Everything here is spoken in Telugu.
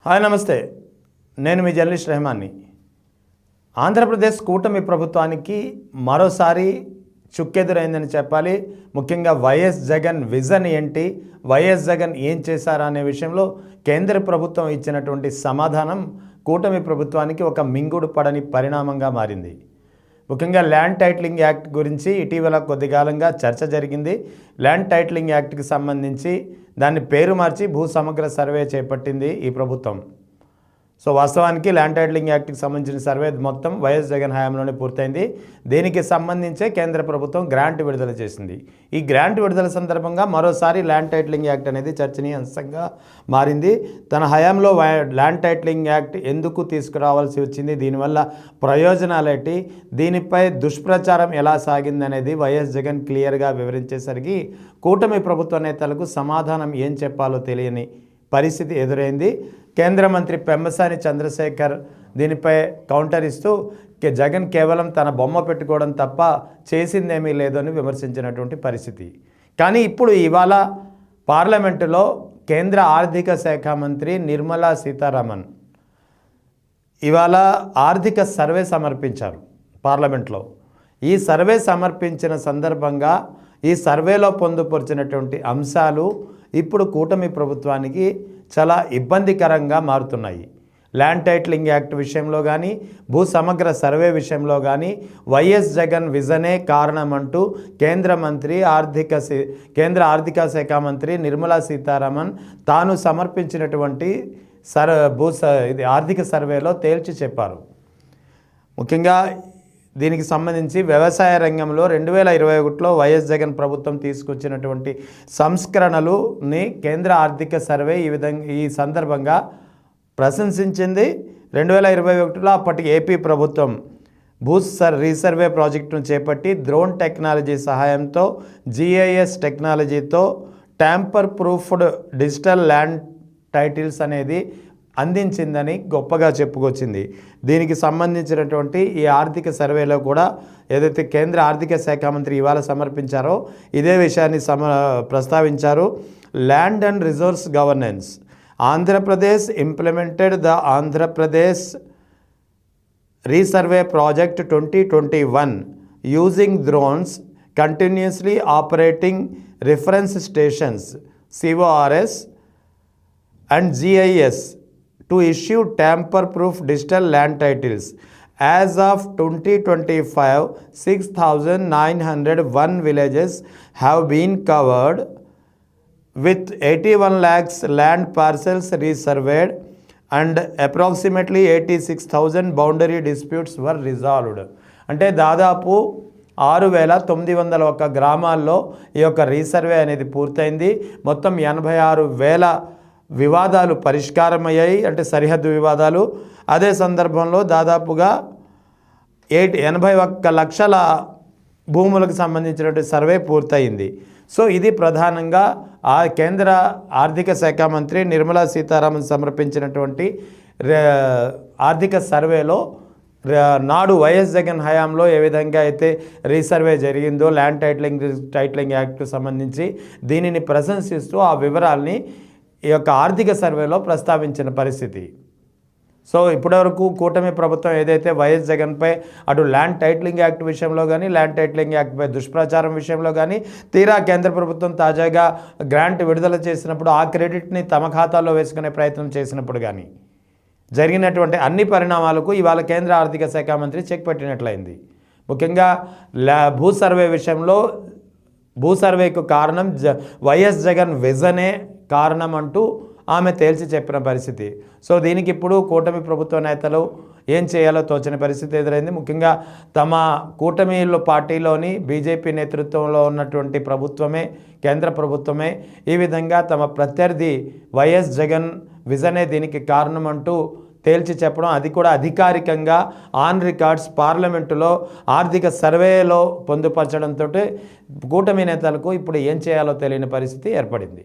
హాయ్ నమస్తే, నేను మీ జర్నలిస్ట్ రెహమాన్ని. ఆంధ్రప్రదేశ్ కూటమి ప్రభుత్వానికి మరోసారి చుక్కెదురైందని చెప్పాలి. ముఖ్యంగా వైఎస్ జగన్ విజన్ ఏంటి, వైఎస్ జగన్ ఏం చేశారనే విషయంలో కేంద్ర ప్రభుత్వం ఇచ్చినటువంటి సమాధానం కూటమి ప్రభుత్వానికి ఒక మింగుడు పడని పరిణామంగా మారింది. ముఖ్యంగా ల్యాండ్ టైటిలింగ్ యాక్ట్ గురించి ఇటీవల కొద్దికాలంగా చర్చ జరిగింది. ల్యాండ్ టైటిలింగ్ యాక్ట్కి సంబంధించి దాన్ని పేరు మార్చి భూ సమగ్ర సర్వే చేపట్టింది ఈ ప్రభుత్వం. సో వాస్తవానికి ల్యాండ్ టైటిలింగ్ యాక్ట్కి సంబంధించిన సర్వే మొత్తం వైఎస్ జగన్ హయాంలోనే పూర్తయింది. దీనికి సంబంధించే కేంద్ర ప్రభుత్వం గ్రాంట్ విడుదల చేసింది. ఈ గ్రాంట్ విడుదల సందర్భంగా మరోసారి ల్యాండ్ టైటిలింగ్ యాక్ట్ అనేది చర్చనీయాంశంగా మారింది. తన హయాంలో ల్యాండ్ టైటిలింగ్ యాక్ట్ ఎందుకు తీసుకురావాల్సి వచ్చింది, దీనివల్ల ప్రయోజనాలేంటి, దీనిపై దుష్ప్రచారం ఎలా సాగింది అనేది వైఎస్ జగన్ క్లియర్గా వివరించేసరికి కూటమి ప్రభుత్వ నేతలకు సమాధానం ఏం చెప్పాలో తెలియని పరిస్థితి ఎదురైంది. కేంద్ర మంత్రి పెమ్మసాని చంద్రశేఖర్ దీనిపై కౌంటర్ ఇస్తూ జగన్ కేవలం తన బొమ్మ పెట్టుకోవడం తప్ప చేసిందేమీ లేదని విమర్శించినటువంటి పరిస్థితి. కానీ ఇప్పుడు ఇవాళ పార్లమెంటులో కేంద్ర ఆర్థిక శాఖ మంత్రి నిర్మలా సీతారామన్ ఇవాళ ఆర్థిక సర్వే సమర్పించారు పార్లమెంట్లో. ఈ సర్వే సమర్పించిన సందర్భంగా ఈ సర్వేలో పొందుపరిచినటువంటి అంశాలు ఇప్పుడు కూటమి ప్రభుత్వానికి చాలా ఇబ్బందికరంగా మారుతున్నాయి. ల్యాండ్ టైటిలింగ్ యాక్ట్ విషయంలో కానీ, భూ సమగ్ర సర్వే విషయంలో కానీ వైఎస్ జగన్ విజనే కారణమంటూ కేంద్ర ఆర్థిక శాఖ మంత్రి నిర్మలా సీతారామన్ తాను సమర్పించినటువంటి ఆర్థిక సర్వేలో తేల్చి చెప్పారు. ముఖ్యంగా దీనికి సంబంధించి వ్యవసాయ రంగంలో 2021లో వైఎస్ జగన్ ప్రభుత్వం తీసుకొచ్చినటువంటి సంస్కరణలుని కేంద్ర ఆర్థిక సర్వే ఈ సందర్భంగా ప్రశంసించింది. 2021లో అప్పటి ఏపీ ప్రభుత్వం రీసర్వే ప్రాజెక్టును చేపట్టి డ్రోన్ టెక్నాలజీ సహాయంతో GIS టెక్నాలజీతో tamper proofed digital land titles అనేది అందించిందని గొప్పగా చెప్పుకొచ్చింది. దీనికి సంబంధించినటువంటి ఈ ఆర్థిక సర్వేలో కూడా ఏదైతే కేంద్ర ఆర్థిక శాఖ మంత్రి ఇవాళ సమర్పించారో ఇదే విషయాన్ని ప్రస్తావించారు. Land and resource governance Andhra Pradesh implemented the Andhra Pradesh resurvey project 2021 using drones continuously operating reference stations CORS and GIS to issue tamper-proof digital land titles. As of 2025, 6,901 villages have been covered with 81 lakhs land parcels resurveyed and approximately 86,000 boundary disputes were resolved. అంటే దాదాపు 6,901 గ్రామాల్లో ఈ యొక్క రీసర్వే అనేది పూర్తయింది. మొత్తం 86,000 వివాదాలు పరిష్కారమయ్యాయి, అంటే సరిహద్దు వివాదాలు. అదే సందర్భంలో దాదాపుగా 81 లక్షల భూములకు సంబంధించినటువంటి సర్వే పూర్తయింది. సో ఇది ప్రధానంగా కేంద్ర ఆర్థిక శాఖ మంత్రి నిర్మలా సీతారామన్ సమర్పించినటువంటి ఆర్థిక సర్వేలో నాడు వైఎస్ జగన్ హయాంలో ఏ విధంగా అయితే రీసర్వే జరిగిందో ల్యాండ్ టైటిలింగ్ యాక్ట్కు సంబంధించి దీనిని ప్రశంసిస్తూ ఆ వివరాల్ని ఈ యొక్క ఆర్థిక సర్వేలో ప్రస్తావించిన పరిస్థితి. సో ఇప్పటివరకు కూటమి ప్రభుత్వం ఏదైతే వైఎస్ జగన్పై అటు ల్యాండ్ టైటిలింగ్ యాక్ట్ విషయంలో కానీ, ల్యాండ్ టైటిలింగ్ యాక్ట్పై దుష్ప్రచారం విషయంలో కానీ, తీరా కేంద్ర ప్రభుత్వం తాజాగా గ్రాంట్ విడుదల చేసినప్పుడు ఆ క్రెడిట్ని తమ ఖాతాలో వేసుకునే ప్రయత్నం చేసినప్పుడు కానీ జరిగినటువంటి అన్ని పరిణామాలకు ఇవాళ కేంద్ర ఆర్థిక శాఖ మంత్రి చెక్ పెట్టినట్లయింది. ముఖ్యంగా భూ సర్వే విషయంలో భూ సర్వేకు కారణం వైఎస్ జగన్ విజనే కారణం అంటూ ఆమె తేల్చి చెప్పిన పరిస్థితి. సో దీనికి ఇప్పుడు కూటమి ప్రభుత్వ నేతలు ఏం చేయాలో తోచని పరిస్థితి ఎదురైంది. ముఖ్యంగా తమ కూటమిలో పార్టీలోని బీజేపీ నేతృత్వంలో ఉన్నటువంటి ప్రభుత్వమే, కేంద్ర ప్రభుత్వమే ఈ విధంగా తమ ప్రత్యర్థి వైఎస్ జగన్ విజనే దీనికి కారణం అంటూ తేల్చి చెప్పడం, అది కూడా అధికారికంగా ఆన్ రికార్డ్స్ పార్లమెంటులో ఆర్థిక సర్వేలో పొందుపరచడంతో కూటమి నేతలకు ఇప్పుడు ఏం చేయాలో తెలియని పరిస్థితి ఏర్పడింది.